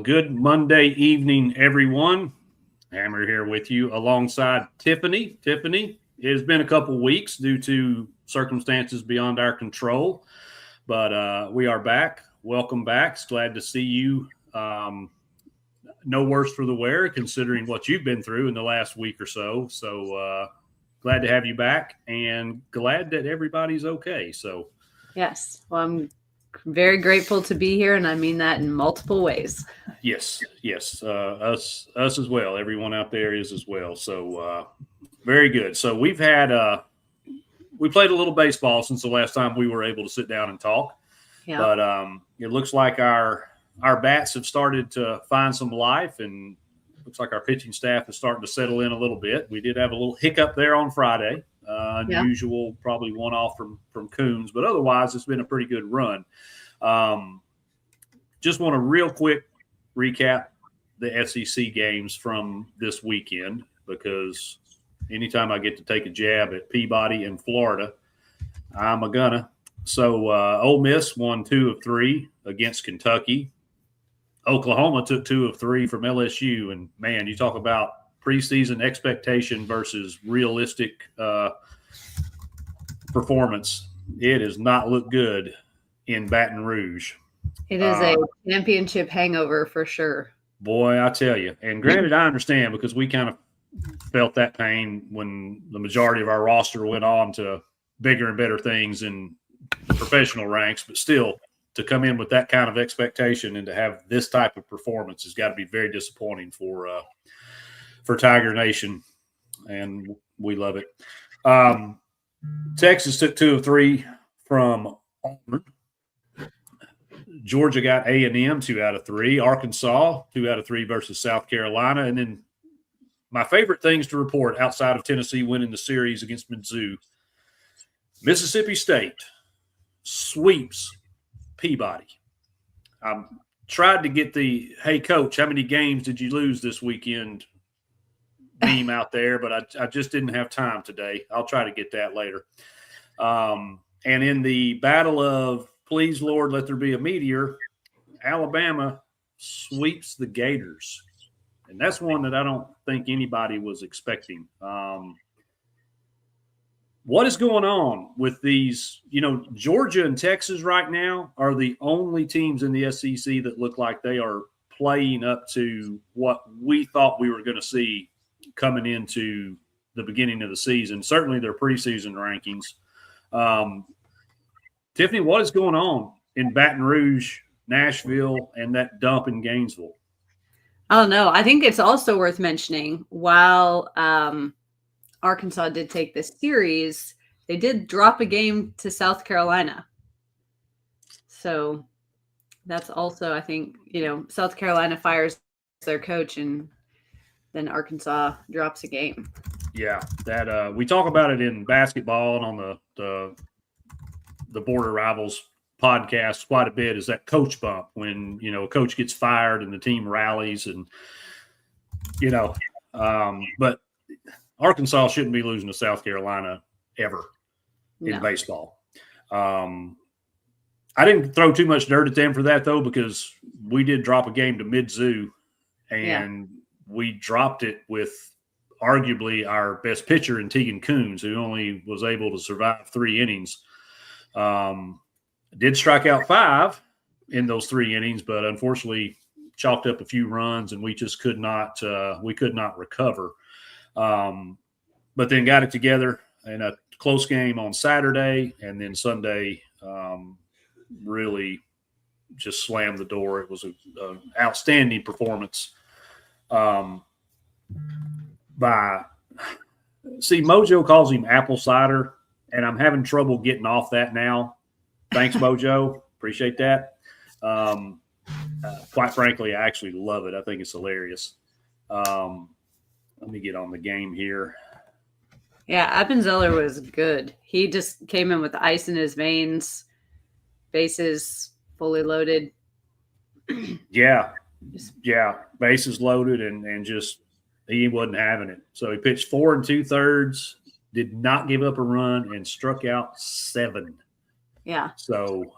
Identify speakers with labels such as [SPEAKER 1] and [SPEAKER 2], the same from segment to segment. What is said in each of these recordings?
[SPEAKER 1] Well, good Monday evening, everyone. Hammer here with you alongside Tiffany. Tiffany, it has been a couple weeks due to circumstances beyond our control, but we are back. Welcome back. It's glad to see you. No worse for the wear, considering what you've been through in the last week or so. So glad to have you back, and glad that everybody's okay. So
[SPEAKER 2] yes, well, I'm very grateful to be here, and I mean that in multiple ways.
[SPEAKER 1] Yes. Us as well. Everyone out there is as well. So very good. So we played a little baseball since the last time we were able to sit down and talk. Yeah. But it looks like our bats have started to find some life, and looks like our pitching staff is starting to settle in a little bit. We did have a little hiccup there on Friday. Unusual, probably one off from Coons, but otherwise it's been a pretty good run. Just want to real quick recap the SEC games from this weekend, because anytime I get to take a jab at Peabody and Florida, I'm a gunna. So Ole Miss won 2 of 3 against Kentucky. Oklahoma took 2 of 3 from LSU, and man, you talk about preseason expectation versus realistic performance. It does not look good in Baton Rouge.
[SPEAKER 2] It is a championship hangover for sure.
[SPEAKER 1] Boy, I tell you. And granted, I understand, because we kind of felt that pain when the majority of our roster went on to bigger and better things in the professional ranks, but still, to come in with that kind of expectation and to have this type of performance has got to be very disappointing for Tiger Nation, and we love it. Texas took 2 of 3 from Auburn. Georgia got A&M 2 out of 3. Arkansas 2 out of 3 versus South Carolina. And then my favorite things to report outside of Tennessee winning the series against Mizzou, Mississippi State sweeps Peabody. I tried to get the, hey, coach, how many games did you lose this weekend meme out there, but I just didn't have time today. I'll try to get that later. And in the battle of please, Lord, let there be a meteor, Alabama sweeps the Gators. And that's one that I don't think anybody was expecting. What is going on with these? Georgia and Texas right now are the only teams in the SEC that look like they are playing up to what we thought we were going to see coming into the beginning of the season, certainly their preseason rankings. Tiffany, what is going on in Baton Rouge, Nashville, and that dump in Gainesville?
[SPEAKER 2] Oh, no. I think it's also worth mentioning, while Arkansas did take this series, they did drop a game to South Carolina. So that's also, I think, South Carolina fires their coach, and then Arkansas drops a game.
[SPEAKER 1] Yeah, that we talk about it in basketball and on the Border Rivals podcast quite a bit, is that coach bump when, a coach gets fired and the team rallies, and, but Arkansas shouldn't be losing to South Carolina ever in baseball. I didn't throw too much dirt at them for that, though, because we did drop a game to Mizzou, and we dropped it with arguably our best pitcher in Tegan Coons, who only was able to survive 3 innings. Did strike out 5 in those 3 innings, but unfortunately chalked up a few runs, and we just could not recover. But then got it together in a close game on Saturday, and then Sunday really just slammed the door. It was an outstanding performance Mojo calls him apple cider, and I'm having trouble getting off that now. Thanks, Mojo. Appreciate that. Quite frankly, I actually love it. I think it's hilarious. Let me get on the game here.
[SPEAKER 2] Yeah, Appenzeller was good. He just came in with ice in his veins, bases fully loaded.
[SPEAKER 1] Yeah, bases loaded, and just he wasn't having it. So he pitched 4 2/3, did not give up a run, and struck out 7.
[SPEAKER 2] Yeah.
[SPEAKER 1] So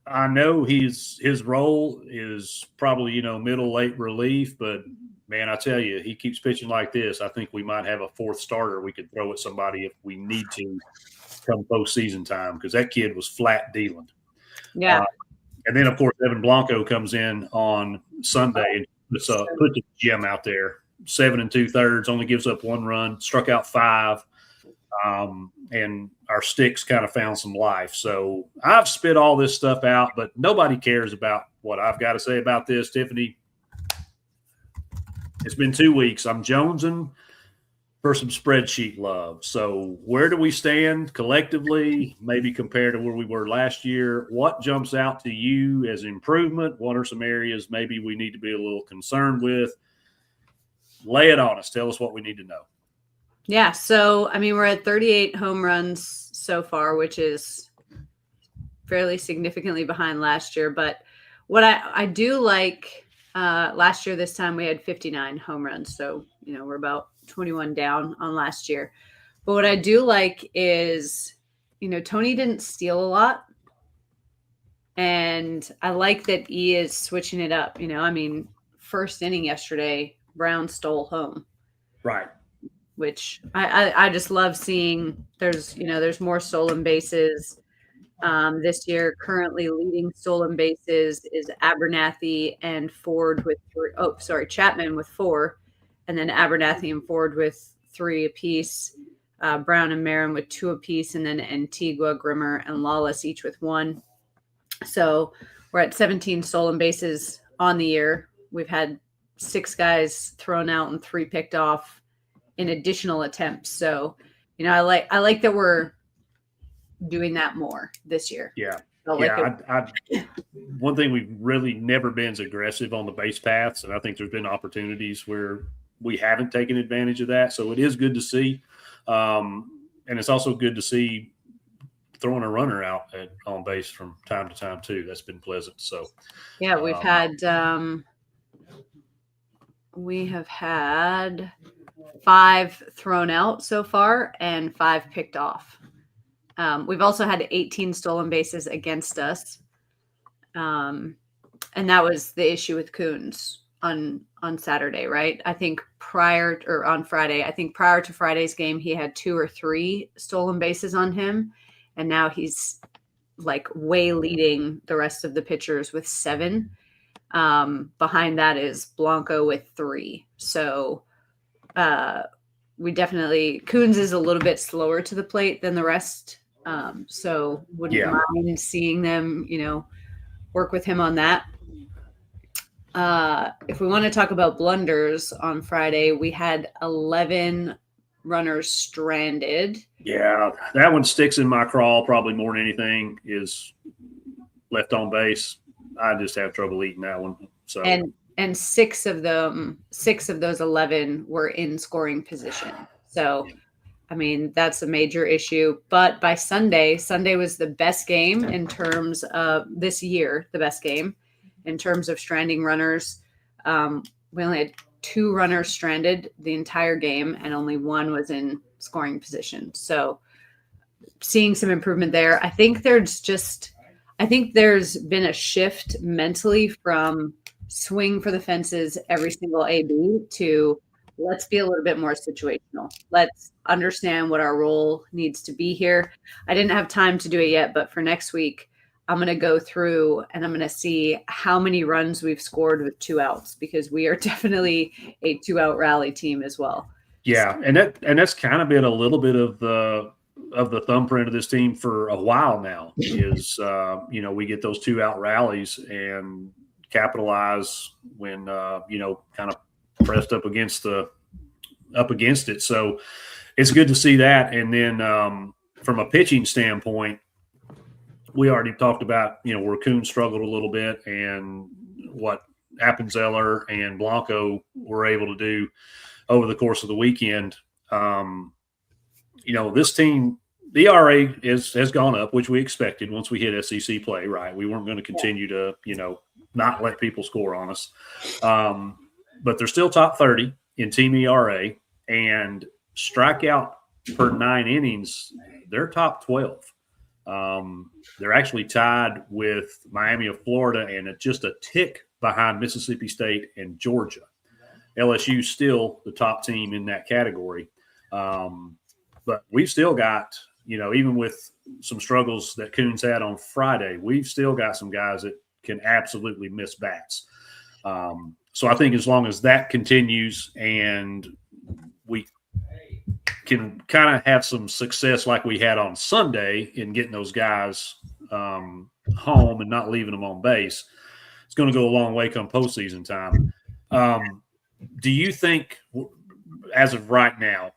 [SPEAKER 1] I know his role is probably, middle late relief, but man, I tell you, he keeps pitching like this. I think we might have a fourth starter we could throw at somebody if we need to come postseason time, because that kid was flat dealing.
[SPEAKER 2] Yeah.
[SPEAKER 1] And then, of course, Evan Blanco comes in on Sunday and puts a gem out there. 7 2/3, only gives up 1 run, struck out 5. And our sticks kind of found some life. So I've spit all this stuff out, but nobody cares about what I've got to say about this. Tiffany, it's been 2 weeks. I'm jonesing for some spreadsheet love. So where do we stand collectively, maybe compared to where we were last year? What jumps out to you as improvement? What are some areas maybe we need to be a little concerned with? Lay it on us. Tell us what we need to know.
[SPEAKER 2] Yeah. So, we're at 38 home runs so far, which is fairly significantly behind last year. But what I do like, last year, this time we had 59 home runs. So, we're about 21 down on last year. But what I do like is, Tony didn't steal a lot. And I like that he is switching it up. First inning yesterday, Brown stole home.
[SPEAKER 1] Right.
[SPEAKER 2] Which I just love seeing. There's more stolen bases this year. Currently leading stolen bases is Abernathy and Ford with 3. Chapman with 4, and then Abernathy and Ford with 3 apiece. Brown and Marin with 2 apiece, and then Antigua, Grimmer, and Lawless each with 1. So we're at 17 stolen bases on the year. We've had 6 guys thrown out and 3 picked off in additional attempts. So, I like that we're doing that more this year.
[SPEAKER 1] Yeah.
[SPEAKER 2] I
[SPEAKER 1] one thing we've really never been as aggressive on the base paths, and I think there's been opportunities where we haven't taken advantage of that. So it is good to see. And it's also good to see throwing a runner out on base from time to time too. That's been pleasant. So
[SPEAKER 2] yeah, we have had 5 thrown out so far and 5 picked off. We've also had 18 stolen bases against us. And that was the issue with Coons on Saturday, right? I think prior to Friday's game, he had 2 or 3 stolen bases on him. And now he's like way leading the rest of the pitchers with 7. Behind that is Blanco with 3. So we definitely, Coons is a little bit slower to the plate than the rest. So wouldn't mind seeing them, work with him on that. If we want to talk about blunders on Friday, we had 11 runners stranded.
[SPEAKER 1] Yeah, that one sticks in my craw probably more than anything is left on base. I just have trouble eating that one. So
[SPEAKER 2] and 6 of those 11 were in scoring position. So, that's a major issue. But by Sunday was the best game in terms of this year, the best game in terms of stranding runners. We only had 2 runners stranded the entire game, and only 1 was in scoring position. So seeing some improvement there. I think there's been a shift mentally from swing for the fences every single AB to let's be a little bit more situational. Let's understand what our role needs to be here. I didn't have time to do it yet, but for next week, I'm going to go through and I'm going to see how many runs we've scored with 2 outs, because we are definitely a 2-out rally team as well.
[SPEAKER 1] Yeah, and that's kind of been a little bit of the thumbprint of this team for a while now. Is we get those 2-out rallies and capitalize when kind of pressed up against it. So it's good to see that. And then from a pitching standpoint, we already talked about where Coons struggled a little bit and what Appenzeller and Blanco were able to do over the course of the weekend. This team, the ERA has gone up, which we expected once we hit SEC play, right? We weren't going to continue to, not let people score on us. But they're still top 30 in team ERA, and strikeout per 9 innings, they're top 12. They're actually tied with Miami of Florida and just a tick behind Mississippi State and Georgia. LSU still the top team in that category. But we've still got, even with some struggles that Coons had on Friday, we've still got some guys that can absolutely miss bats. So I think as long as that continues and we can kind of have some success like we had on Sunday in getting those guys home and not leaving them on base, it's going to go a long way come postseason time. Do you think, as of right now,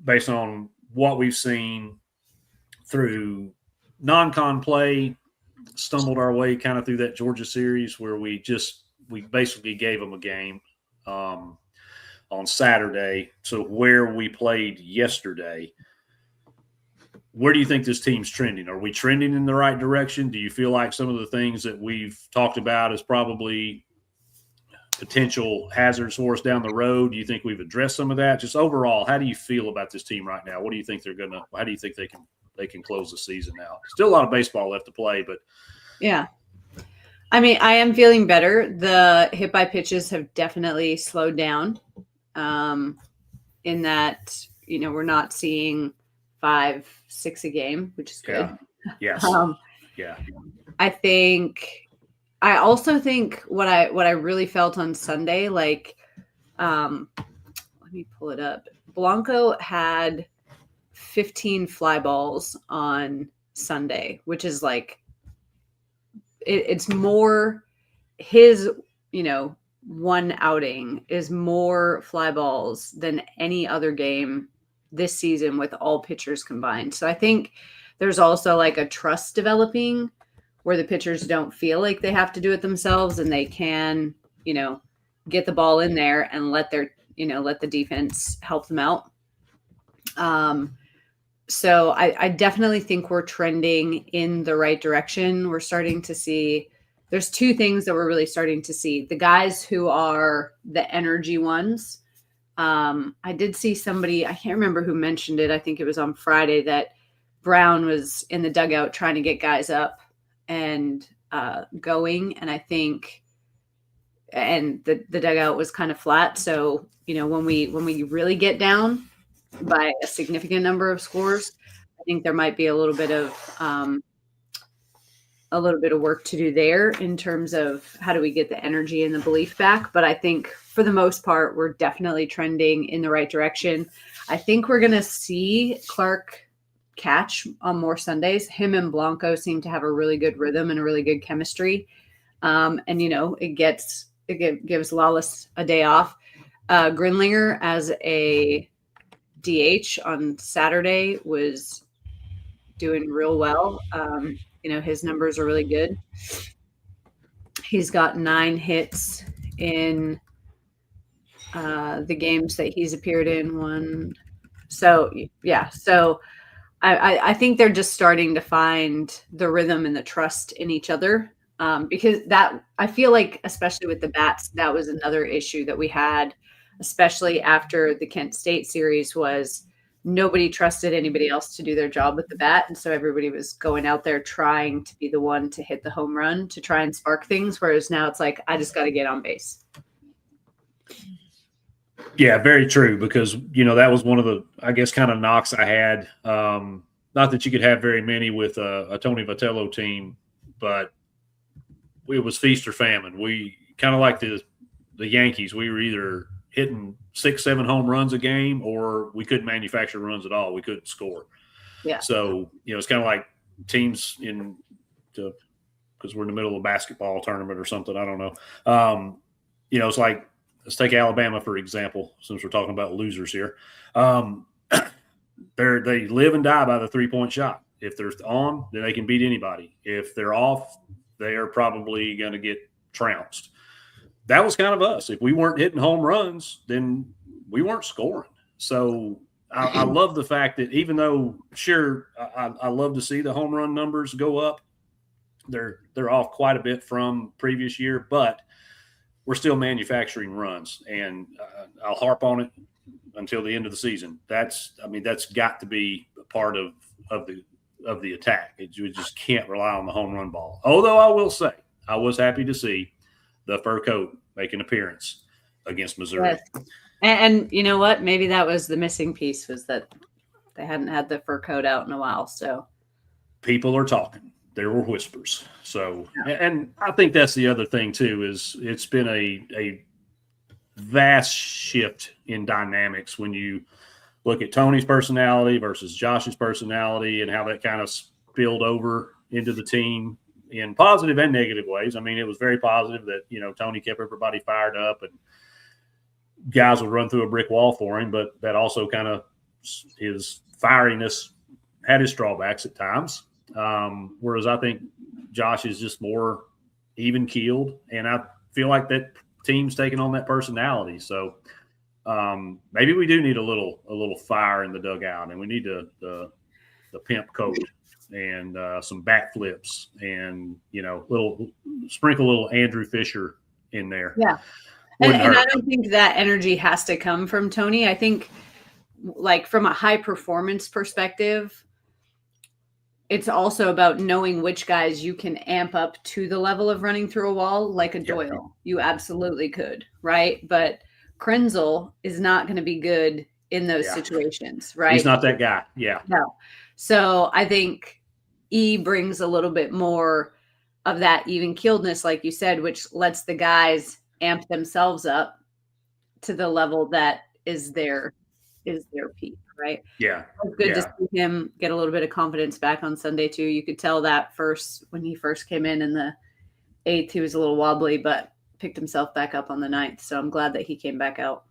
[SPEAKER 1] based on what we've seen through non-con play, stumbled our way kind of through that Georgia series where we basically gave them a game on Saturday to where we played yesterday, where do you think this team's trending? Are we trending in the right direction? Do you feel like some of the things that we've talked about is probably potential hazards for us down the road? Do you think we've addressed some of that? Just overall, how do you feel about this team right now? What do you think how do you think they can close the season out? Still a lot of baseball left to play, but
[SPEAKER 2] yeah. I mean, I am feeling better. The hit by pitches have definitely slowed down. In that, we're not seeing 5-6 a game, which is good.
[SPEAKER 1] Yeah. Yes.
[SPEAKER 2] Yeah. I also think what I really felt on Sunday, let me pull it up. Blanco had 15 fly balls on Sunday, which is it's more his, one outing is more fly balls than any other game this season with all pitchers combined. So I think there's also a trust developing where the pitchers don't feel like they have to do it themselves and they can, get the ball in there and let the defense help them out. So I definitely think we're trending in the right direction. We're starting to see, there's two things that we're really starting to see. The guys who are the energy ones. I did see somebody, I can't remember who mentioned it. I think it was on Friday that Brown was in the dugout trying to get guys up and going. And I think, and the dugout was kind of flat. So, when we really get down by a significant number of scores, I think there might be a little bit of work to do there in terms of how do we get the energy and the belief back. But I think for the most part, we're definitely trending in the right direction. I think we're going to see Clark catch on more Sundays. Him and Blanco seem to have a really good rhythm and a really good chemistry. And it gives Lawless a day off. Grinlinger as a DH on Saturday was doing real well. His numbers are really good. He's got 9 hits in the games that he's appeared in. So I think they're just starting to find the rhythm and the trust in each other. Because that, I feel like, especially with the bats, that was another issue that we had, especially after the Kent State series, was nobody trusted anybody else to do their job with the bat. And so everybody was going out there trying to be the one to hit the home run to try and spark things. Whereas now it's I just got to get on base.
[SPEAKER 1] Yeah, very true. Because, that was one of the, I guess, kind of knocks I had. Not that you could have very many with a Tony Vitello team, but it was feast or famine. We kind of like the Yankees. We were either hitting 6-7 home runs a game, or we couldn't manufacture runs at all. We couldn't score.
[SPEAKER 2] Yeah.
[SPEAKER 1] So, it's kind of like teams because we're in the middle of a basketball tournament or something. I don't know. It's like, let's take Alabama, for example, since we're talking about losers here. They live and die by the 3-point shot. If they're on, then they can beat anybody. If they're off, they are probably going to get trounced. That was kind of us. If we weren't hitting home runs, then we weren't scoring. So I love the fact that even though, sure, I love to see the home run numbers go up. They're off quite a bit from previous year, but we're still manufacturing runs, and I'll harp on it until the end of the season. That's got to be a part of of the attack. You just can't rely on the home run ball. Although I will say, I was happy to see the fur coat make an appearance against Missouri.
[SPEAKER 2] Yes. And you know what? Maybe that was the missing piece, was that they hadn't had the fur coat out in a while. So
[SPEAKER 1] people are talking. There were whispers. So, and I think that's the other thing too, is it's been a vast shift in dynamics when you look at Tony's personality versus Josh's personality and how that kind of spilled over into the team in positive and negative ways. I mean, it was very positive that, Tony kept everybody fired up and guys would run through a brick wall for him, but that also kind of, his fieriness had his drawbacks at times. Whereas I think Josh is just more even keeled, and I feel like that team's taking on that personality. So maybe we do need a little fire in the dugout, and we need the pimp coat and some bat flips, and sprinkle a little Andrew Fisher in there.
[SPEAKER 2] Yeah, and I don't think that energy has to come from Tony. I think, like, from a high performance perspective, it's also about knowing which guys you can amp up to the level of running through a wall, like a Doyle. You absolutely could, right? But Krenzel is not going to be good in those situations, right?
[SPEAKER 1] He's not that guy. Yeah.
[SPEAKER 2] No. So I think E brings a little bit more of that even keeledness, like you said, which lets the guys amp themselves up to the level that is their peak, right?
[SPEAKER 1] Yeah.
[SPEAKER 2] It was good to see him get a little bit of confidence back on Sunday too. You could tell that when he first came in the 8th, he was a little wobbly, but picked himself back up on the 9th. So I'm glad that he came back out.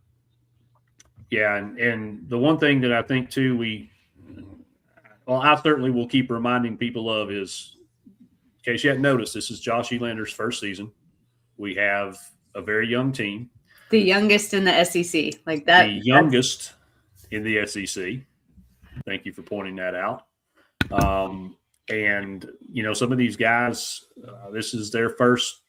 [SPEAKER 2] Yeah.
[SPEAKER 1] And the one thing that I think too, I certainly will keep reminding people of is, in case you hadn't noticed, this is Josh Elander's first season. We have a very young team.
[SPEAKER 2] The youngest in the SEC. Like that.
[SPEAKER 1] The youngest in the SEC. Thank you for pointing that out. And, some of these guys, this is their first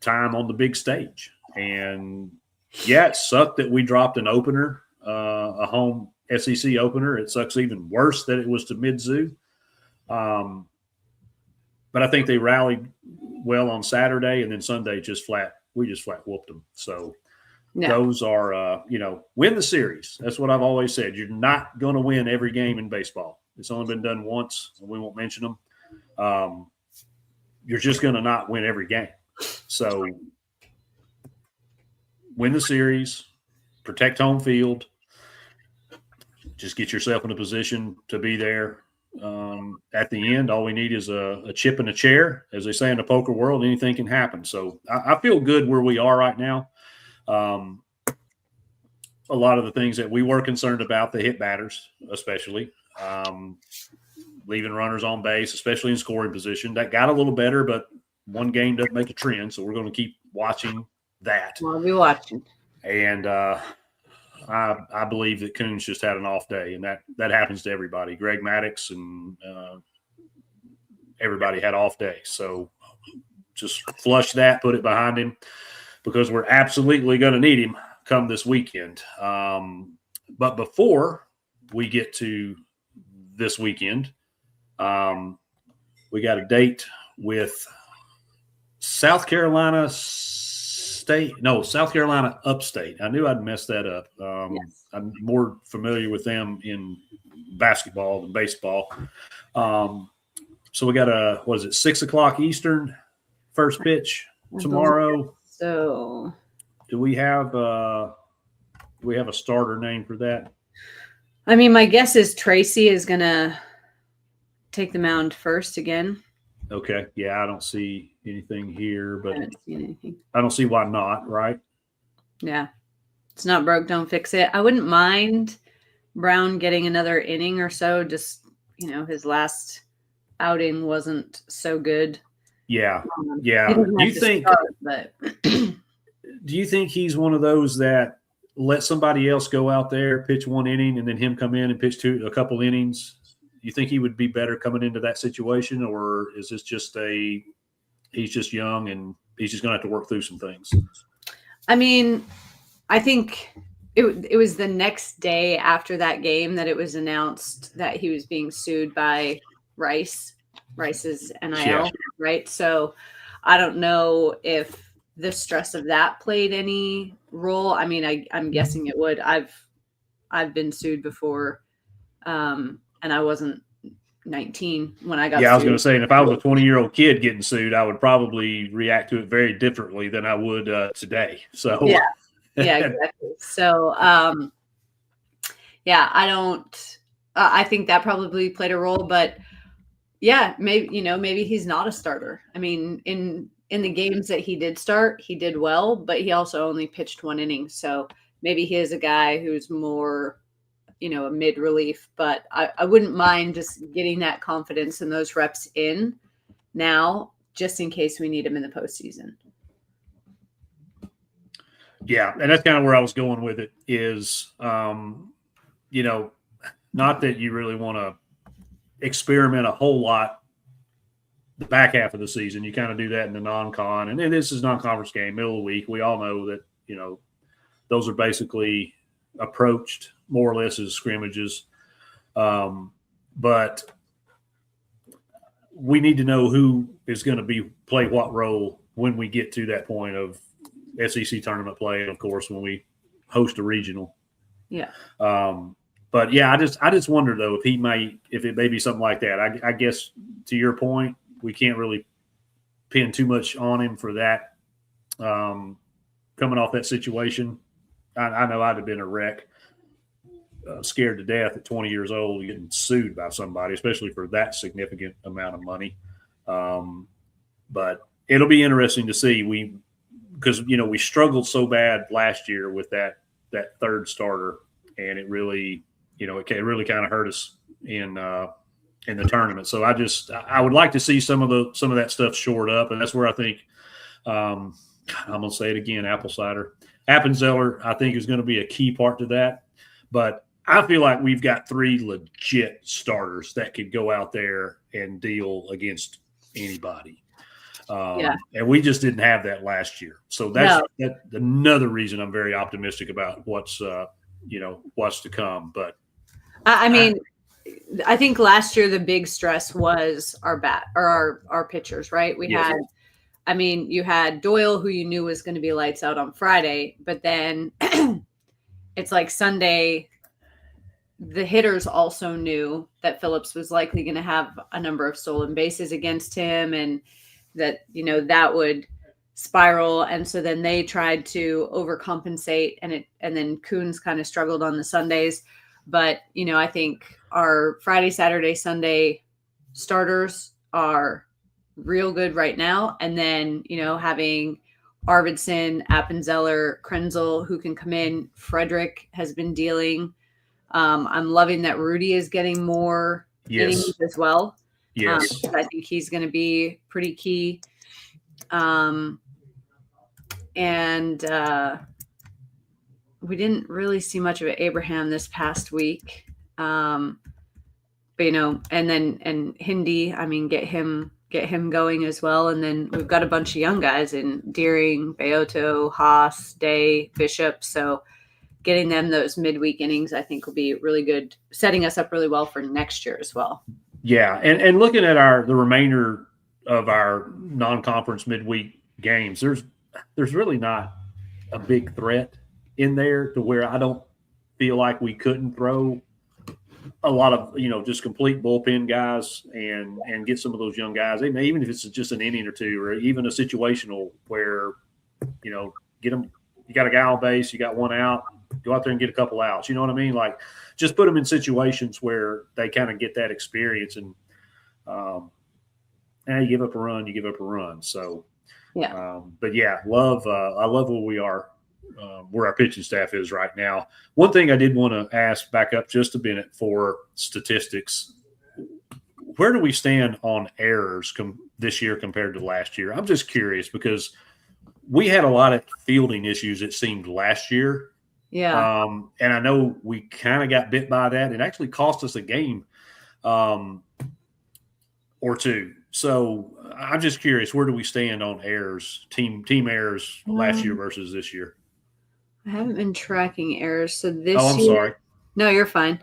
[SPEAKER 1] time on the big stage. And, it sucked that we dropped an opener, a home SEC opener. It sucks even worse that it was to Mizzou. But I think they rallied well on Saturday, and then Sunday we just flat whooped them. So those are, win the series. That's what I've always said. You're not going to win every game in baseball. It's only been done once, and we won't mention them. You're just going to not win every game. So win the series, protect home field, just get yourself in a position to be there. At the end, all we need is a chip and a chair. As they say in the poker world, anything can happen. So I feel good where we are right now. A lot of the things that we were concerned about, the hit batters, especially leaving runners on base, especially in scoring position, that got a little better, but one game doesn't make a trend. So we're going to keep watching that.
[SPEAKER 2] We'll be watching.
[SPEAKER 1] And I believe that Coons just had an off day, and that happens to everybody. Greg Maddux and everybody had off days. So just flush that, put it behind him, because we're absolutely going to need him come this weekend. But before we get to this weekend, we got a date with South Carolina Upstate. I knew I'd mess that up.
[SPEAKER 2] Yes.
[SPEAKER 1] I'm more familiar with them in basketball than baseball. So we got 6:00 Eastern, first pitch tomorrow.
[SPEAKER 2] So
[SPEAKER 1] do we have a starter name for that?
[SPEAKER 2] I mean, my guess is Tracy is going to take the mound first again.
[SPEAKER 1] Okay. Yeah, I don't see anything here, but
[SPEAKER 2] I don't see anything.
[SPEAKER 1] I don't see why not, right?
[SPEAKER 2] Yeah. It's not broke, don't fix it. I wouldn't mind Brown getting another inning or so. Just, his last outing wasn't so good.
[SPEAKER 1] Yeah. Yeah. Do you think he's one of those that let somebody else go out there, pitch one inning, and then him come in and pitch a couple innings? You think he would be better coming into that situation, or is this just he's just young and he's just going to have to work through some things?
[SPEAKER 2] I mean, I think it was the next day after that game that it was announced that he was being sued by Rice's NIL, right? So I don't know if the stress of that played any role. I mean, I'm guessing it would. I've been sued before, and I wasn't 19 when I got sued.
[SPEAKER 1] I was going to say, and if I was a 20-year-old kid getting sued, I would probably react to it very differently than I would today. So
[SPEAKER 2] yeah, exactly. So I don't. I think that probably played a role, but yeah, maybe he's not a starter. I mean, in the games that he did start, he did well, but he also only pitched 1 inning. So maybe he is a guy who's more, a mid relief, but I wouldn't mind just getting that confidence and those reps in now, just in case we need him in the postseason.
[SPEAKER 1] Yeah. And that's kind of where I was going with it is, not that you really want to experiment a whole lot the back half of the season. You kind of do that in the non-con, and this is non-conference game, middle of the week. We all know that, those are basically approached more or less as scrimmages. But we need to know who is going to play what role when we get to that point of SEC tournament play, and of course when we host a regional.
[SPEAKER 2] Yeah.
[SPEAKER 1] But yeah, I just wonder though if it may be something like that. I guess to your point, we can't really pin too much on him for that. Coming off that situation, I know I'd have been a wreck, scared to death at 20 years old, getting sued by somebody, especially for that significant amount of money. But it'll be interesting to see. Because we struggled so bad last year with that third starter, and it really. It really kind of hurt us in the tournament. So I would like to see some of that stuff shored up, and that's where I think I'm going to say it again, apple cider. Appenzeller, I think, is going to be a key part to that. But I feel like we've got 3 legit starters that could go out there and deal against anybody. And we just didn't have that last year. So that's another reason I'm very optimistic about what's to come. But
[SPEAKER 2] I mean, I think last year the big stress was our pitchers, right? You had Doyle, who you knew was going to be lights out on Friday, but then it's like Sunday, the hitters also knew that Phillips was likely going to have a number of stolen bases against him, and that, that would spiral. And so then they tried to overcompensate, and then Coons kind of struggled on the Sundays. But, I think our Friday, Saturday, Sunday starters are real good right now. And then, having Arvidsson, Appenzeller, Krenzel, who can come in. Frederick has been dealing. I'm loving that Rudy is getting more innings as well.
[SPEAKER 1] Yes.
[SPEAKER 2] I think he's going to be pretty key. We didn't really see much of Abraham this past week. But and Hindi, get him going as well. And then we've got a bunch of young guys in Deering, Beoto, Haas, Day, Bishop. So getting them those midweek innings, I think, will be really good, setting us up really well for next year as well.
[SPEAKER 1] Yeah. And looking at the remainder of our non-conference midweek games, there's really not a big threat in there to where I don't feel like we couldn't throw a lot of, just complete bullpen guys and get some of those young guys, even if it's just an inning or two, or even a situational where, get them, you got a guy on base, you got 1 out, go out there and get a couple outs. You know what I mean? Like, just put them in situations where they kind of get that experience, and you give up a run, you give up a run. So,
[SPEAKER 2] yeah.
[SPEAKER 1] But yeah, I love where we are. Where our pitching staff is right now. One thing I did want to ask back up just a minute for statistics. Where do we stand on errors this year compared to last year? I'm just curious because we had a lot of fielding issues, it seemed, last year.
[SPEAKER 2] Yeah.
[SPEAKER 1] And I know we kind of got bit by that. It actually cost us a game or two. So I'm just curious, where do we stand on errors, team errors last year versus this year?
[SPEAKER 2] I haven't been tracking errors. So this
[SPEAKER 1] year. Oh, I'm sorry.
[SPEAKER 2] No, you're fine.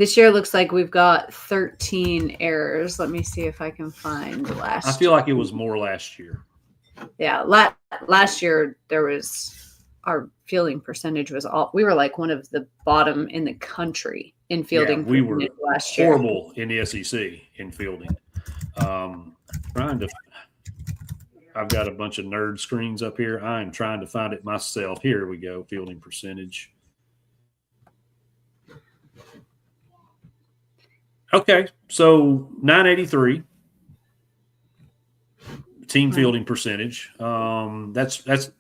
[SPEAKER 2] This year looks like we've got 13 errors. Let me see if I can find the last.
[SPEAKER 1] I feel like it was more last year.
[SPEAKER 2] Yeah, last year our fielding percentage was we were like one of the bottom in the country in fielding.
[SPEAKER 1] Yeah, we were
[SPEAKER 2] last year.
[SPEAKER 1] horrible in the SEC in fielding. I've got a bunch of nerd screens up here. I am trying to find it myself. Here we go. Fielding percentage. Okay, so 983 team fielding percentage. That's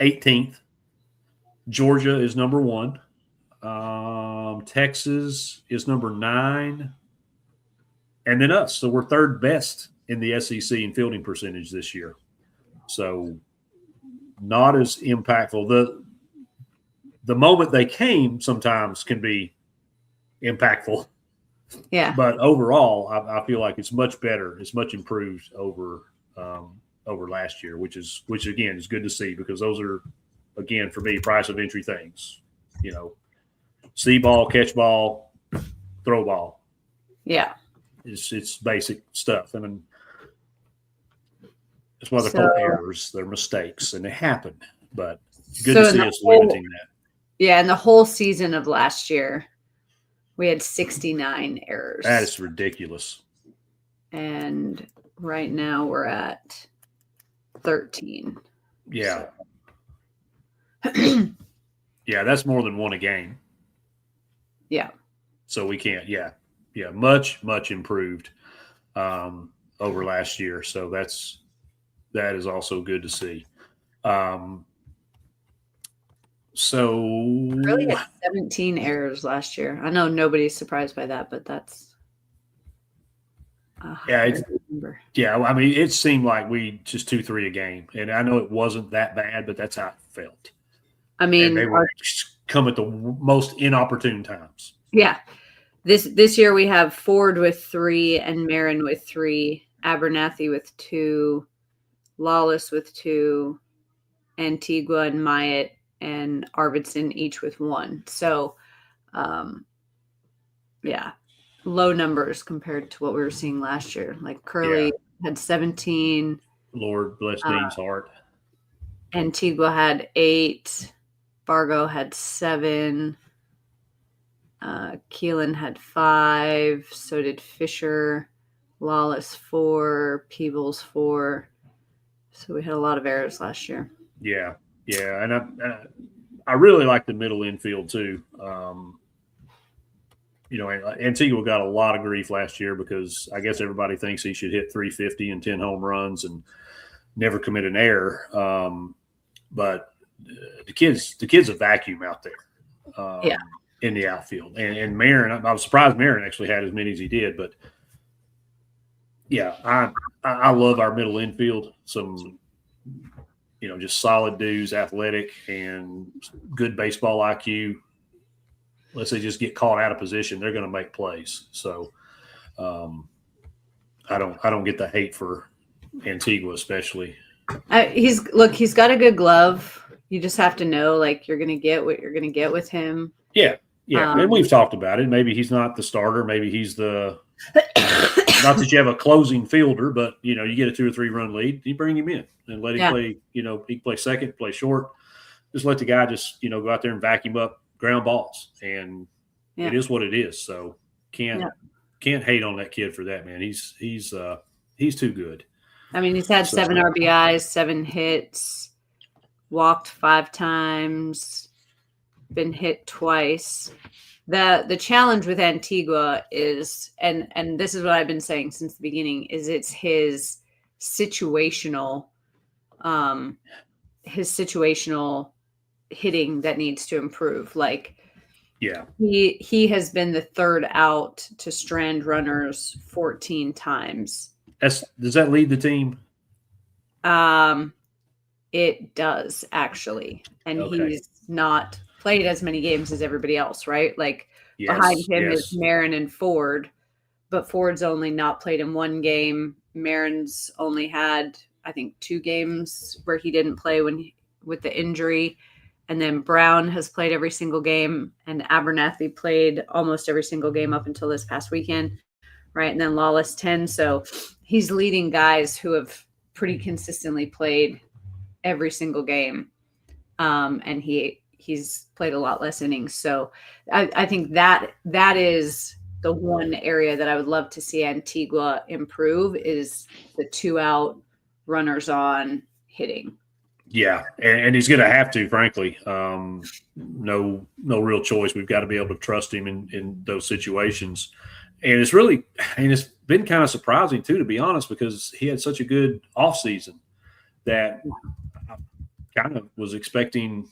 [SPEAKER 1] 18th. Georgia is number 1. Texas is number 9, and then us. So we're third best in the SEC in fielding percentage this year. So not as impactful. The moment they came sometimes can be impactful.
[SPEAKER 2] Yeah.
[SPEAKER 1] But overall, I feel like it's much better. It's much improved over last year, which again is good to see, because those are, again, for me, price of entry things. See ball, catch ball, throw ball.
[SPEAKER 2] Yeah.
[SPEAKER 1] It's basic stuff. I mean, that's why they're called errors. They're mistakes, and they happen. But good to see us limiting that.
[SPEAKER 2] Yeah, in the whole season of last year, we had 69 errors.
[SPEAKER 1] That is ridiculous.
[SPEAKER 2] And right now we're at 13.
[SPEAKER 1] Yeah. Yeah, that's more than one a game.
[SPEAKER 2] Yeah.
[SPEAKER 1] So we can't, yeah, much improved over last year. So that is also good to see. So
[SPEAKER 2] really had 17 errors last year. I know nobody's surprised by that, but that's
[SPEAKER 1] number. Yeah. I mean, it seemed like we just 2-3 a game, and I know it wasn't that bad, but that's how it felt.
[SPEAKER 2] I mean,
[SPEAKER 1] and they would come at the most inopportune times.
[SPEAKER 2] Yeah. This year we have Ford with 3 and Marin with 3, Abernathy with 2, Lawless with 2, Antigua and Myatt and Arvidsson each with 1. So, yeah, low numbers compared to what we were seeing last year. Like Curley had 17.
[SPEAKER 1] Lord bless Dean's heart.
[SPEAKER 2] Antigua had 8. Fargo had 7. Keelan had 5. So did Fisher. Lawless 4. Peebles 4. So we had a lot of errors last year.
[SPEAKER 1] Yeah, and I really like the middle infield too. Antigua got a lot of grief last year because I guess everybody thinks he should hit 350 and 10 home runs and never commit an error. But the kid's a vacuum out there. In the outfield. And Marin, I was surprised Marin actually had as many as he did. But, yeah, I love our middle infield. Some, just solid dudes, athletic and good baseball IQ. Unless they just get caught out of position, they're going to make plays. So I don't get the hate for Antigua especially.
[SPEAKER 2] He's got a good glove. You just have to know, like, you're going to get what you're going to get with him.
[SPEAKER 1] Yeah. Yeah, and we've talked about it. Maybe he's not the starter. Maybe he's the not that you have a closing fielder, but you get a 2 or 3 run lead. You bring him in and let him play. He can play second, play short. Just let the guy just go out there and vacuum up ground balls, and it is what it is. So can't hate on that kid for that, man. He's too good.
[SPEAKER 2] I mean, he's had 7 RBIs, 7 hits, walked 5 times. Been hit twice. The challenge with Antigua is, and this is what I've been saying since the beginning, is it's his situational hitting that needs to improve. Like, he has been the third out to strand runners 14 times.
[SPEAKER 1] Does that lead the team?
[SPEAKER 2] It does, actually, and he's not played as many games as everybody else, right? Like, behind him is Marin and Ford, but Ford's only not played in 1 game. Marin's only had, I think, 2 games where he didn't play with the injury, And then Brown has played every single game, and Abernathy played almost every single game up until this past weekend, right? And then Lawless 10. So he's leading guys who have pretty consistently played every single game. And he's played a lot less innings. So I think that is the one area that I would love to see Antigua improve is the 2-out runners on hitting.
[SPEAKER 1] Yeah, and he's going to have to, frankly. No real choice. We've got to be able to trust him in those situations. And it's been kind of surprising too, to be honest, because he had such a good offseason that I kind of was expecting.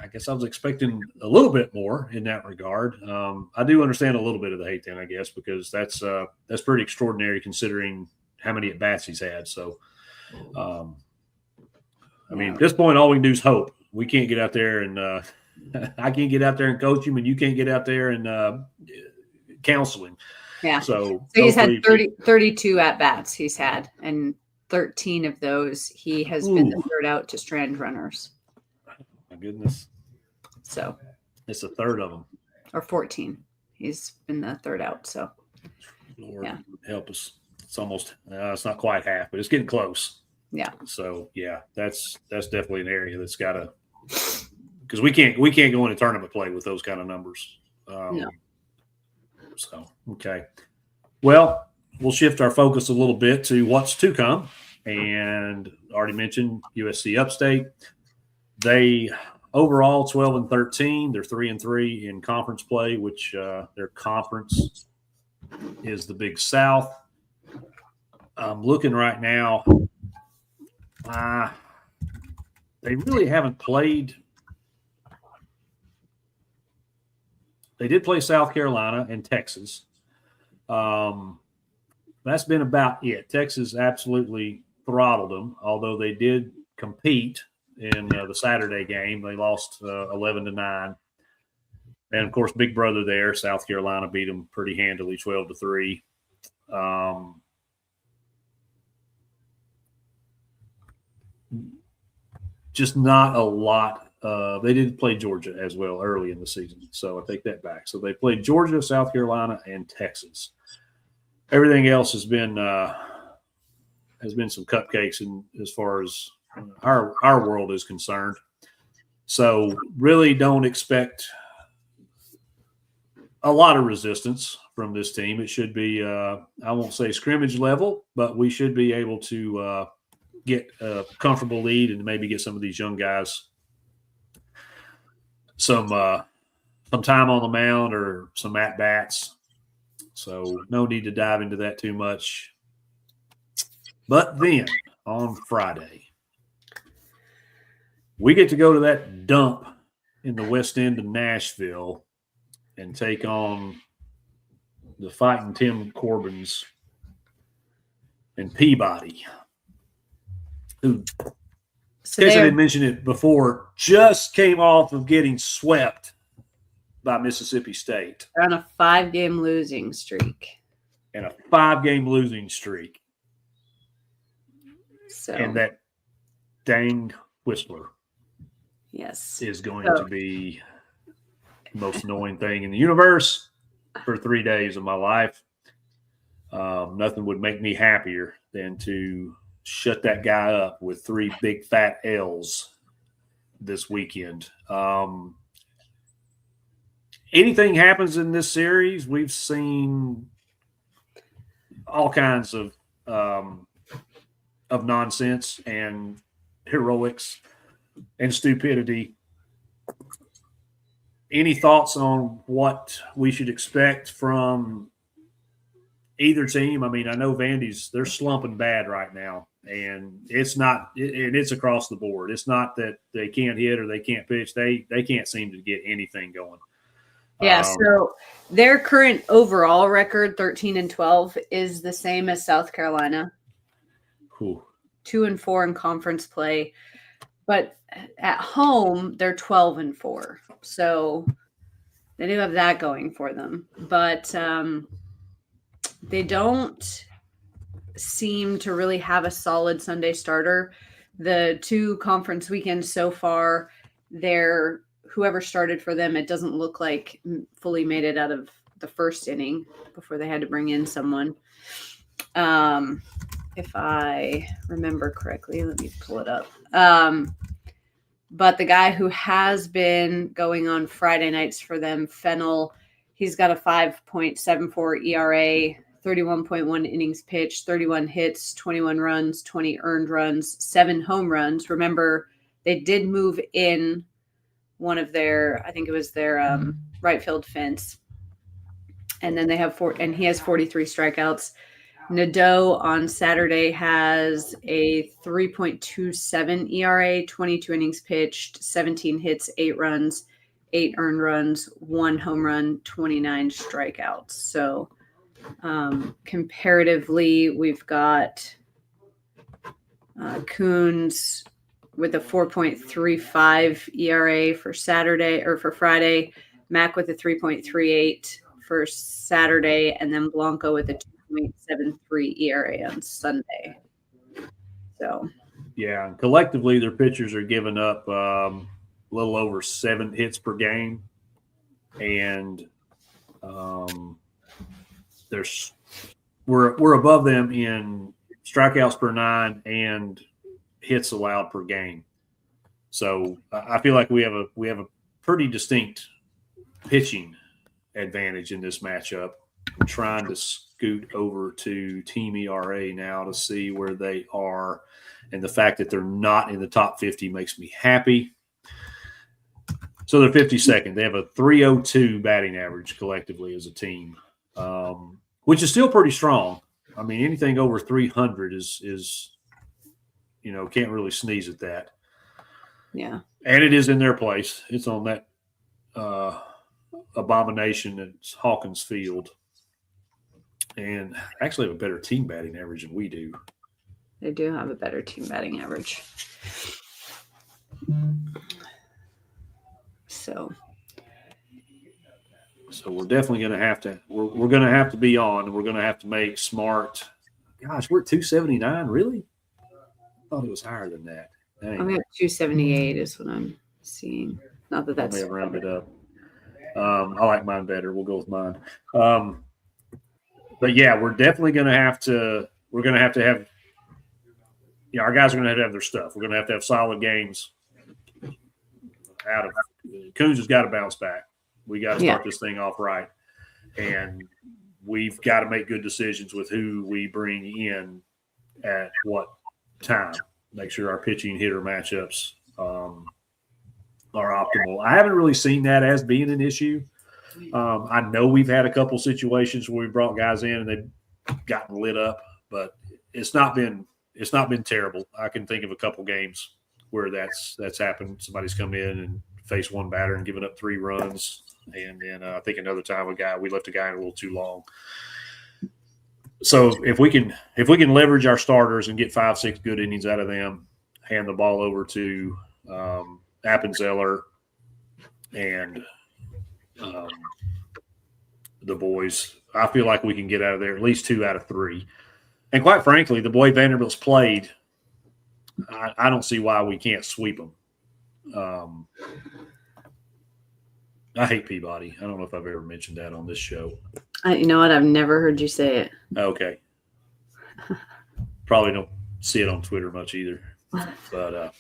[SPEAKER 1] I guess I was expecting a little bit more in that regard. I do understand a little bit of the hate then, I guess, because that's pretty extraordinary considering how many at bats he's had. So. I mean, at this point, all we can do is hope. We can't get out there and I can't get out there and coach him, and you can't get out there and counsel him.
[SPEAKER 2] Yeah.
[SPEAKER 1] So
[SPEAKER 2] he's had 32 at-bats he's had, and 13 of those he has been the third out to strand runners.
[SPEAKER 1] My goodness.
[SPEAKER 2] So
[SPEAKER 1] it's a third of them.
[SPEAKER 2] Or 14. He's been the third out. So
[SPEAKER 1] Lord help us. It's almost it's not quite half, but it's getting close.
[SPEAKER 2] Yeah.
[SPEAKER 1] So yeah, that's definitely an area that's got to, because we can't go into tournament play with those kind of numbers.
[SPEAKER 2] No.
[SPEAKER 1] So okay, well, we'll shift our focus a little bit to what's to come, and already mentioned USC Upstate. They overall 12-13. They're 3-3 in conference play, which their conference is the Big South. I'm looking right now. They really haven't played. They did play South Carolina and Texas. That's been about it. Texas absolutely throttled them, although they did compete in the Saturday game. They lost 11-9. And, of course, big brother there, South Carolina beat them pretty handily, 12-3. Just not a lot. They did play Georgia as well early in the season, so I take that back. So they played Georgia, South Carolina, and Texas. Everything else has been some cupcakes as far as our world is concerned. So really don't expect a lot of resistance from this team. It should be, I won't say scrimmage level, but we should be able to get a comfortable lead and maybe get some of these young guys some time on the mound or some at-bats. So no need to dive into that too much. But then on Friday, we get to go to that dump in the west end of Nashville and take on the Fighting Tim Corbins and Peabody, who, in case I didn't mention it before, just came off of getting swept by Mississippi State.
[SPEAKER 2] They're on a 5-game losing streak.
[SPEAKER 1] And a 5-game losing streak.
[SPEAKER 2] So,
[SPEAKER 1] and that dang Whistler is going to be the most annoying thing in the universe for 3 days of my life. Nothing would make me happier than to shut that guy up with 3 big fat L's this weekend. Anything happens in this series, we've seen all kinds of nonsense and heroics and stupidity. Any thoughts on what we should expect from either team? I mean, I know Vandy's, they're slumping bad right now, and it's across the board. It's not that they can't hit or they can't pitch. They can't seem to get anything going.
[SPEAKER 2] Yeah, so their current overall record, 13-12, is the same as South Carolina.
[SPEAKER 1] Cool.
[SPEAKER 2] 2-4 in conference play, but at home they're 12-4. So they do have that going for them, but they don't seem to really have a solid Sunday starter. The 2 conference weekends so far whoever started for them, it doesn't look like fully made it out of the first inning before they had to bring in someone. If I remember correctly, let me pull it up. But the guy who has been going on Friday nights for them, Fennel, he's got a 5.74 ERA, 31.1 innings pitched, 31 hits, 21 runs, 20 earned runs, 7 home runs. Remember, they did move in one of their, I think it was their right field fence. And then they have and he has 43 strikeouts. Nadeau on Saturday has a 3.27 ERA, 22 innings pitched, 17 hits, 8 runs, 8 earned runs, 1 home run, 29 strikeouts. So comparatively, we've got Coons with a 4.35 ERA for Saturday or for Friday, Mac with a 3.38 for Saturday, and then Blanco with a 2.73 ERA on Sunday. So,
[SPEAKER 1] yeah, collectively, their pitchers are giving up a little over 7 hits per game, and we're above them in strikeouts per 9 and hits allowed per game. So I feel like we have a pretty distinct pitching advantage in this matchup. I'm trying to scoot over to Team ERA now to see where they are, and the fact that they're not in the top 50 makes me happy. So they're 52nd. They have a 302 batting average collectively as a team, which is still pretty strong. I mean, anything over 300 is can't really sneeze at that.
[SPEAKER 2] Yeah.
[SPEAKER 1] And it is in their place. It's on that abomination at Hawkins Field. And actually have a better team batting average than we do.
[SPEAKER 2] They do have a better team batting average. So
[SPEAKER 1] we're definitely going to have to we're going to have to be on. We're going to have to make smart. Gosh, we're at 279, really? I thought it was higher than that. Dang.
[SPEAKER 2] I'm at 278 is what I'm seeing. Not that that's
[SPEAKER 1] I may have rounded up. I like mine better. We'll go with mine. But yeah, we're definitely going to have to. We're going to have. Our guys are going to have their stuff. We're going to have solid games. Coons has got to bounce back. We got to start this thing off right, and we've got to make good decisions with who we bring in at what time. Make sure our pitching hitter matchups are optimal. I haven't really seen that as being an issue. I know we've had a couple situations where we brought guys in and they've gotten lit up, but it's not been terrible. I can think of a couple games where that's happened. Somebody's come in and faced one batter and given up 3 runs, and then I think another time we left a guy in a little too long. So if we can leverage our starters and get 5-6 good innings out of them, hand the ball over to Appenzeller and the boys, I feel like we can get out of there at least 2 out of 3. And quite frankly, the way Vanderbilt's played, I don't see why we can't sweep them. I hate Peabody. I don't know if I've ever mentioned that on this show.
[SPEAKER 2] You know what? I've never heard you say it.
[SPEAKER 1] Okay. Probably don't see it on Twitter much either. But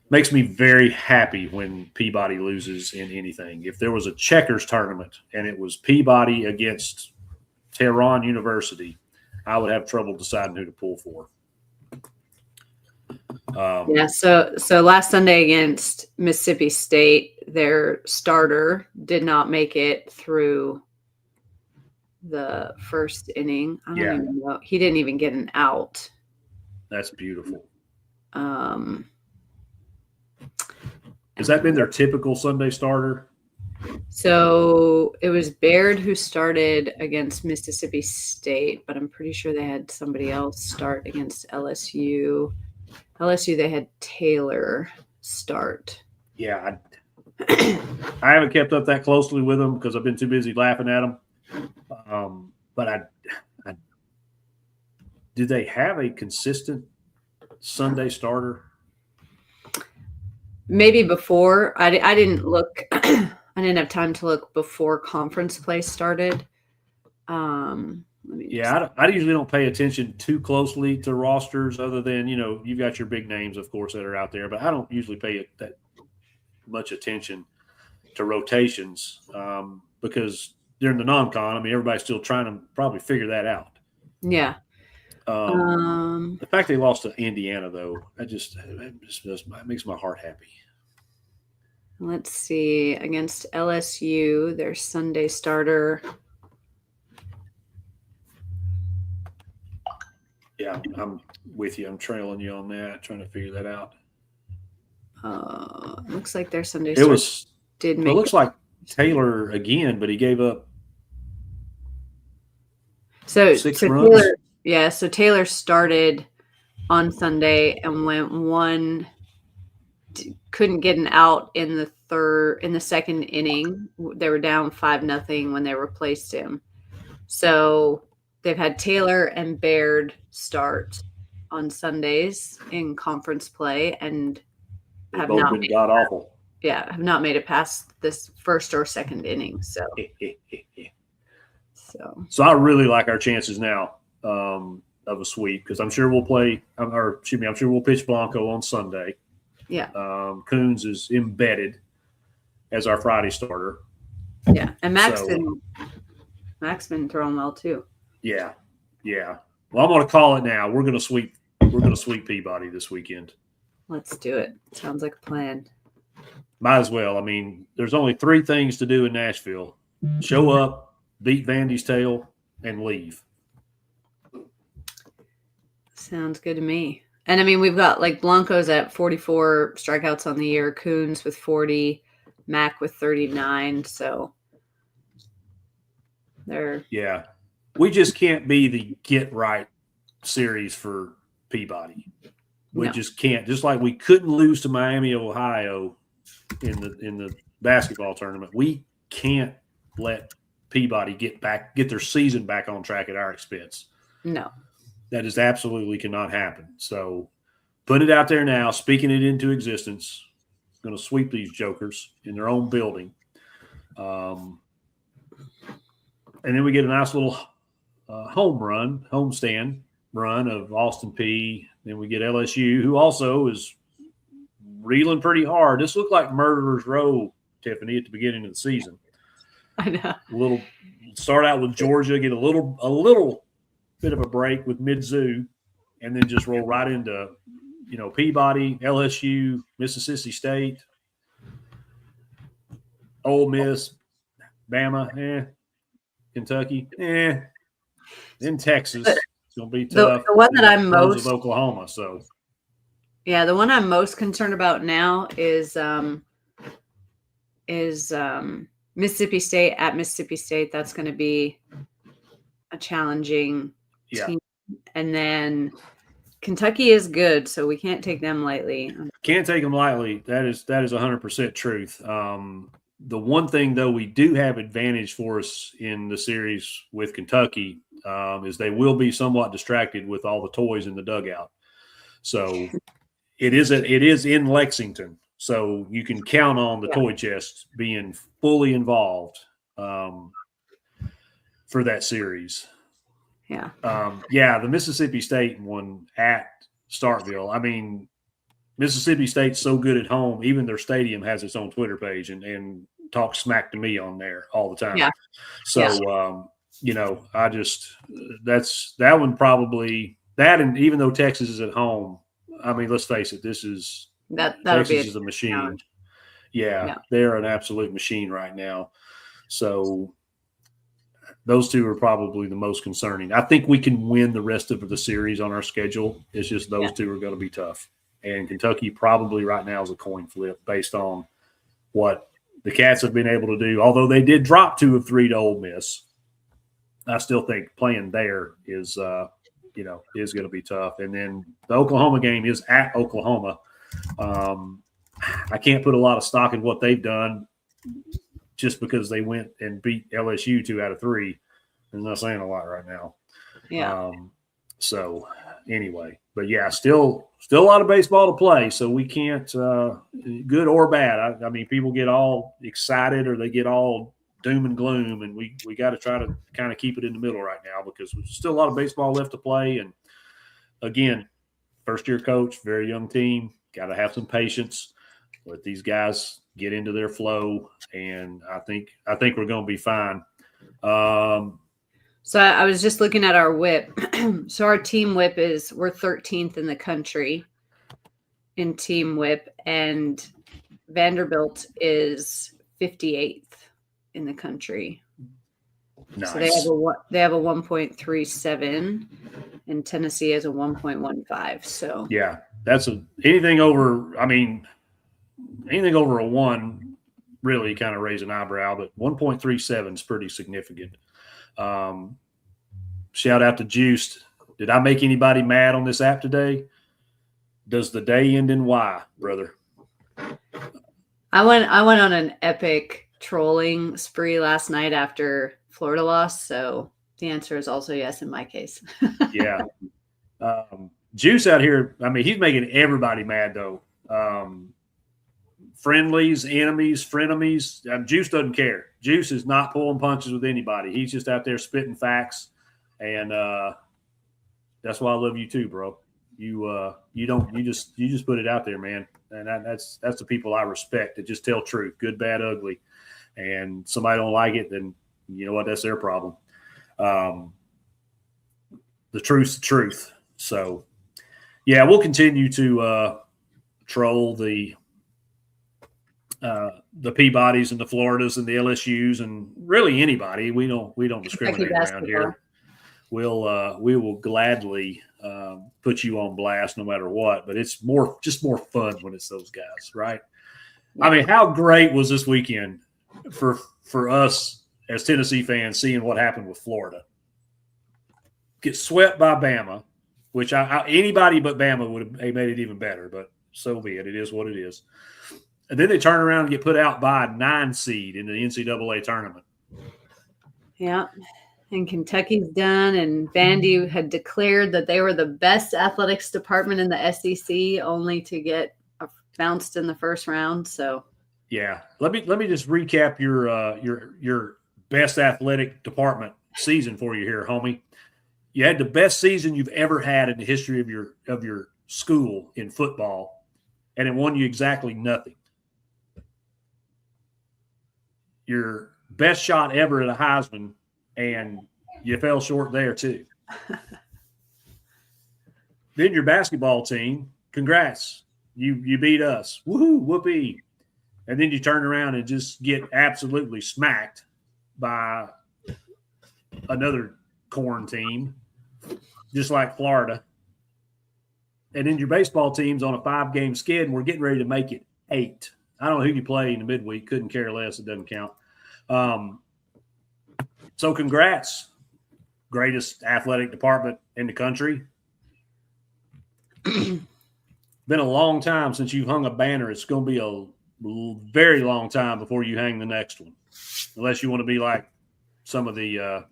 [SPEAKER 1] makes me very happy when Peabody loses in anything. If there was a checkers tournament and it was Peabody against Tehran University, I would have trouble deciding who to pull for.
[SPEAKER 2] So last Sunday against Mississippi State, their starter did not make it through the first inning. I don't even know. He didn't even get an out.
[SPEAKER 1] That's beautiful.
[SPEAKER 2] Has
[SPEAKER 1] that been their typical Sunday starter?
[SPEAKER 2] So it was Baird who started against Mississippi State, but I'm pretty sure they had somebody else start against LSU. They had Taylor start.
[SPEAKER 1] Yeah, I haven't kept up that closely with them because I've been too busy laughing at them. But do they have a consistent Sunday starter?
[SPEAKER 2] maybe before. I didn't look. I didn't have time to look before conference play started.
[SPEAKER 1] I usually don't pay attention too closely to rosters, other than you've got your big names, of course, that are out there, but I don't usually pay that much attention to rotations because during the non-con, I mean, everybody's still trying to probably figure that out.
[SPEAKER 2] Yeah.
[SPEAKER 1] The fact they lost to Indiana, though, it makes my heart happy.
[SPEAKER 2] Let's see. Against LSU, their Sunday starter.
[SPEAKER 1] Yeah, I'm with you. I'm trailing you on that, trying to figure that out.
[SPEAKER 2] Looks like their Sunday starter
[SPEAKER 1] it looks like Taylor again, but he gave up 6 runs.
[SPEAKER 2] So Taylor started on Sunday and went one. Couldn't get an out in the second inning. They were down 5-0 when they replaced him. So they've had Taylor and Baird start on Sundays in conference play and
[SPEAKER 1] have both been god awful.
[SPEAKER 2] Yeah, have not made it past this first or second inning. So
[SPEAKER 1] I really like our chances now of a sweep, because I'm sure we'll pitch Blanco on Sunday.
[SPEAKER 2] Yeah.
[SPEAKER 1] Coons is embedded as our Friday starter.
[SPEAKER 2] Yeah, and Mac's been throwing well too.
[SPEAKER 1] Yeah. Well, I'm going to call it now. We're going to sweep Peabody this weekend.
[SPEAKER 2] Let's do it. Sounds like a plan.
[SPEAKER 1] Might as well. I mean, there's only 3 things to do in Nashville: show up, beat Vandy's tail, and leave.
[SPEAKER 2] Sounds good to me. And I mean, we've got like Blanco's at 44 strikeouts on the year, Coons with 40, Mac with 39. So
[SPEAKER 1] yeah, we just can't be the get right series for Peabody. We just can't. Just like we couldn't lose to Miami, Ohio in the basketball tournament, we can't let Peabody get their season back on track at our expense.
[SPEAKER 2] No.
[SPEAKER 1] That is absolutely cannot happen. So put it out there now, speaking it into existence. Going to sweep these jokers in their own building. And then we get a nice little homestand run of Austin Peay. Then we get LSU, who also is reeling pretty hard. This looked like Murderer's Row, Tiffany, at the beginning of the season.
[SPEAKER 2] I know.
[SPEAKER 1] Start out with Georgia, get a little bit of a break with Mizzou, and then just roll right into, Peabody, LSU, Mississippi State, Ole Miss, Bama, Kentucky, then Texas. It's going to be tough.
[SPEAKER 2] The one that I'm most
[SPEAKER 1] of Oklahoma. So,
[SPEAKER 2] yeah, the one I'm most concerned about now is Mississippi State at Mississippi State. That's going to be a challenging team. And then Kentucky is good, so we can't take them lightly.
[SPEAKER 1] Can't take them lightly. That is 100% truth. The one thing, though, we do have advantage for us in the series with Kentucky is they will be somewhat distracted with all the toys in the dugout. So it is in Lexington, so you can count on the toy chest being fully involved for that series.
[SPEAKER 2] Yeah.
[SPEAKER 1] The Mississippi State one at Starkville. I mean, Mississippi State's so good at home, even their stadium has its own Twitter page and talks smack to me on there all the time.
[SPEAKER 2] Yeah.
[SPEAKER 1] So, I just that one probably that, and even though Texas is at home, I mean, let's face it, Texas is a machine. Challenge. Yeah, they're an absolute machine right now. So those two are probably the most concerning. I think we can win the rest of the series on our schedule. It's just those two are going to be tough. And Kentucky probably right now is a coin flip based on what the Cats have been able to do. Although they did drop 2 of 3 to Ole Miss, I still think playing there is is going to be tough. And then the Oklahoma game is at Oklahoma. I can't put a lot of stock in what they've done just because they went and beat LSU 2 out of 3. I'm not saying a lot right now.
[SPEAKER 2] Yeah.
[SPEAKER 1] So anyway, but yeah, still a lot of baseball to play. So we can't, good or bad. I mean, people get all excited or they get all doom and gloom, and we got to try to kind of keep it in the middle right now because there's still a lot of baseball left to play. And again, first year coach, very young team, got to have some patience. Let these guys get into their flow, and I think we're going to be fine.
[SPEAKER 2] So I was just looking at our whip. So our team whip we're 13th in the country in team whip, and Vanderbilt is 58th in the country.
[SPEAKER 1] Nice.
[SPEAKER 2] So they have a 1.37, and Tennessee has a 1.15. So
[SPEAKER 1] yeah, that's anything over. I mean, anything over a 1 really kind of raise an eyebrow, but 1.37 is pretty significant. Shout out to Juiced. Did I make anybody mad on this app today? Does the day end in Y, brother?
[SPEAKER 2] I went on an epic trolling spree last night after Florida lost, so the answer is also yes in my case.
[SPEAKER 1] Yeah. Juice out here, I mean, he's making everybody mad, though. Friendlies, enemies, frenemies. Juice doesn't care. Juice is not pulling punches with anybody. He's just out there spitting facts, and that's why I love you too, bro. You just put it out there, man, and that's the people I respect that just tell truth, good, bad, ugly. And somebody don't like it, then you know what? That's their problem. The truth's the truth. So, yeah, we'll continue to troll the Peabodys and the Floridas and the LSUs and really anybody. We don't discriminate around here. We will gladly put you on blast no matter what. But it's just more fun when it's those guys, right? I mean, how great was this weekend for us as Tennessee fans seeing what happened with Florida? Get swept by Bama, which anybody but Bama would have made it even better, but so be it. It is what it is. And then they turn around and get put out by a 9 seed in the NCAA tournament.
[SPEAKER 2] Yeah. And Kentucky's done, and Vandy had declared that they were the best athletics department in the SEC, only to get bounced in the first round. So,
[SPEAKER 1] yeah, let me just recap your best athletic department season for you here, homie. You had the best season you've ever had in the history of your school in football, and it won you exactly nothing. Your best shot ever at a Heisman, and you fell short there too. Then your basketball team, congrats, you beat us, woohoo, whoopee. And then you turn around and just get absolutely smacked by another corn team, just like Florida. And then your baseball team's on a 5-game skid, and we're getting ready to make it 8. I don't know who you play in the midweek. Couldn't care less. It doesn't count. So congrats. Greatest athletic department in the country. Been a long time since you've hung a banner. It's going to be a very long time before you hang the next one, unless you want to be like some of the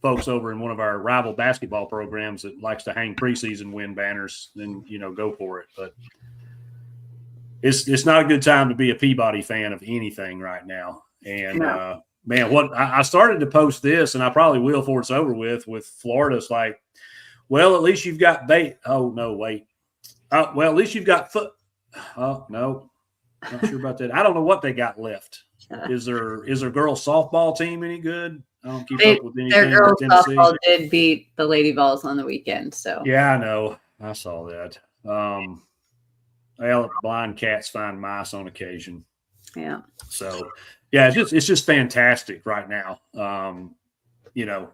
[SPEAKER 1] folks over in one of our rival basketball programs that likes to hang preseason win banners. Then go for it. But it's not a good time to be a Peabody fan of anything right now. And man, what I started to post this, and I probably will before it's over with Florida. It's like, well, at least you've got bait. Oh no, wait. Well, at least you've got foot. Oh no, not sure about that. I don't know what they got left. Is their girls softball team any good? I don't keep up with anything.
[SPEAKER 2] Their girls softball did beat the Lady Vols on the weekend. So
[SPEAKER 1] yeah, I know. I saw that. Well, blind cats find mice on occasion.
[SPEAKER 2] Yeah.
[SPEAKER 1] So yeah, it's just fantastic right now.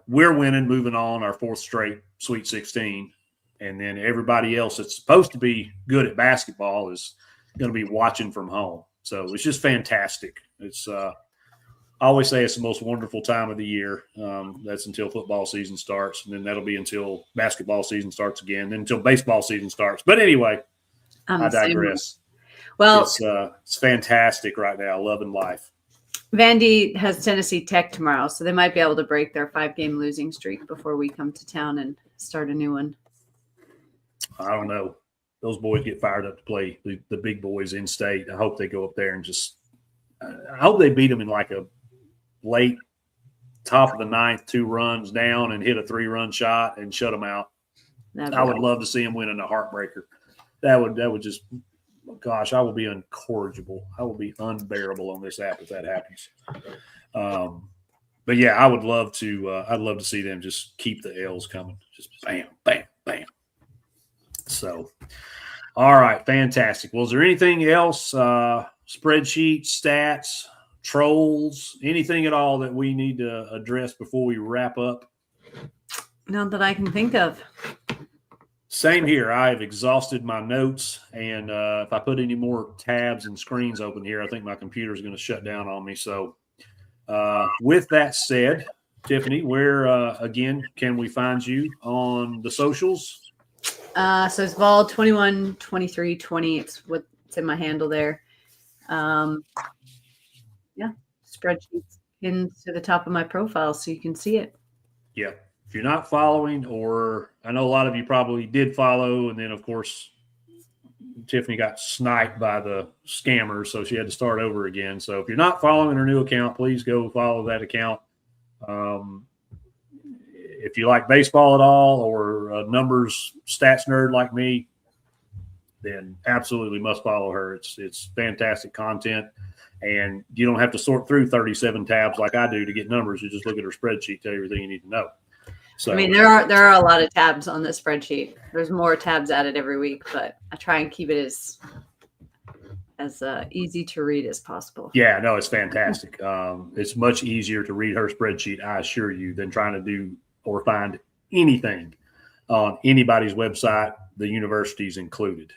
[SPEAKER 1] We're winning, moving on our 4th straight Sweet 16. And then everybody else that's supposed to be good at basketball is going to be watching from home. So it's just fantastic. It's I always say it's the most wonderful time of the year. That's until football season starts, and then that'll be until basketball season starts again, then until baseball season starts. But anyway, I digress.
[SPEAKER 2] Well,
[SPEAKER 1] it's fantastic right now. Loving life.
[SPEAKER 2] Vandy has Tennessee Tech tomorrow, so they might be able to break their 5-game losing streak before we come to town and start a new one.
[SPEAKER 1] I don't know. Those boys get fired up to play the big boys in state. I hope they go up there and just – I hope they beat them in like a late top of the ninth, 2 runs down and hit a 3-run shot and shut them out. I would love to see them win in a heartbreaker. That would just – gosh, I will be incorrigible. I will be unbearable on this app if that happens. But yeah, I would love to. I'd love to see them just keep the L's coming. Just bam, bam, bam. So, all right, fantastic. Well, is there anything else? Spreadsheet, stats, trolls, anything at all that we need to address before we wrap up?
[SPEAKER 2] Not that I can think of.
[SPEAKER 1] Same here. I have exhausted my notes, and if I put any more tabs and screens open here, I think my computer is going to shut down on me. So, with that said, Tiffany, where again can we find you on the socials?
[SPEAKER 2] So it's Vol 21 23 20. It's what's in my handle there. Yeah, spreadsheets pinned to the top of my profile so you can see it.
[SPEAKER 1] Yeah. If you're not following, or I know a lot of you probably did follow, and then of course Tiffany got sniped by the scammers, so she had to start over again. So if you're not following her new account, please go follow that account. If you like baseball at all, or a numbers stats nerd like me, then absolutely must follow her. It's fantastic content, and you don't have to sort through 37 tabs like I do to get numbers. You just look at her spreadsheet, tell you everything you need to know. So,
[SPEAKER 2] I mean, there are a lot of tabs on this spreadsheet. There's more tabs added every week, but I try and keep it as easy to read as possible.
[SPEAKER 1] Yeah, no, it's fantastic. It's much easier to read her spreadsheet, I assure you, than trying to do or find anything on anybody's website, the universities included.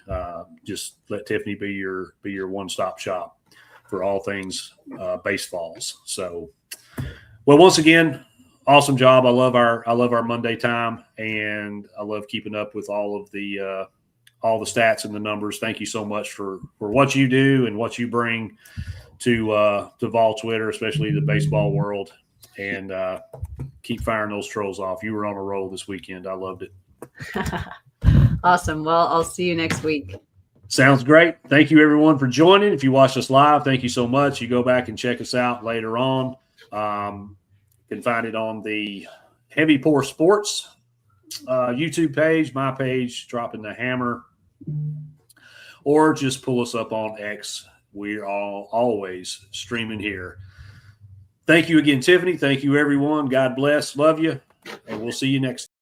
[SPEAKER 1] Just let Tiffany be your one-stop shop for all things BaseVols. So, well, once again, awesome job. I love our Monday time, and I love keeping up with all the stats and the numbers. Thank you so much for what you do and what you bring to Vol Twitter, especially the baseball world. And keep firing those trolls off. You were on a roll this weekend. I loved it.
[SPEAKER 2] Awesome. Well, I'll see you next week.
[SPEAKER 1] Sounds great. Thank you, everyone, for joining. If you watched us live, thank you so much. You go back and check us out later on. You can find it on the Heavy Pour Sports YouTube page, my page, Dropping the Hammer, or just pull us up on X. We are always streaming here. Thank you again, Tiffany. Thank you, everyone. God bless. Love you. And we'll see you next time.